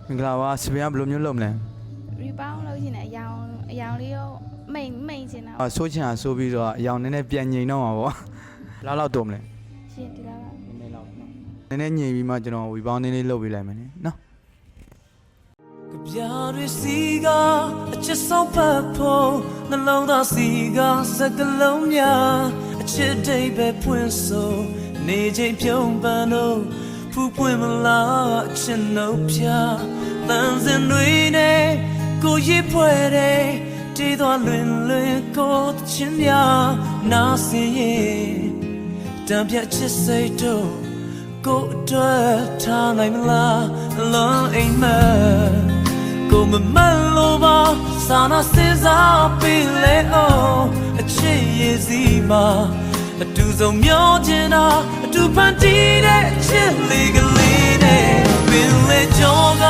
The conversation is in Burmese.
မင်္ဂလာပါစပင်ကဘယ်လိုမျိုးလုပ်မလဲ rebound လုပ်ချင်တယ်အယောင်လေးရောမိန်ချင်တာ ဆိုးချင်တာဆိုပြီးတော့အယောင်နည်းနည်းပြန်ငြိမ်တော့မှာပေါ့လောက်လောက်တော့မလဲ ရှင်ဒီလား နည်းနည်းလောက်နော်နည်းနည်းငြိမ်ပြီးမှကျွန်တော် rebound နည်းနည်းလုပ်ပေးလိုက်မယ်နော် ကြပြတွေစီကအချစ်ဆုံးဖတ်ဖို့နှလုံးသားစီကစကလုံးများအချစ်တိတ်ပဲဖွင့်ဆိုနေချိန်ပြုံးပန်းတော့ဖူးပွင့်မလားအချစ်နှုတ်ပြတန်စင်တွေနဲ့ကိုရစ်ဖွဲ့တဲ့တေးသွားလွင်ကိုချင်းများနားစင်ရဲ့တံပြတ်ချစ်စိတ်တို့ကိုအတွက်ထားနိုင်မလားအလုံးအိမ်မက်ကိုမမလို့ပါစာနာစင်စားပေးလေအောင်အချစ်ရည်စီမှာအတူဆုံးမျောချင်တာအတူဖန်တီးတဲ့အချစ်လေးကလေးနဲ့ပင်လေကြောက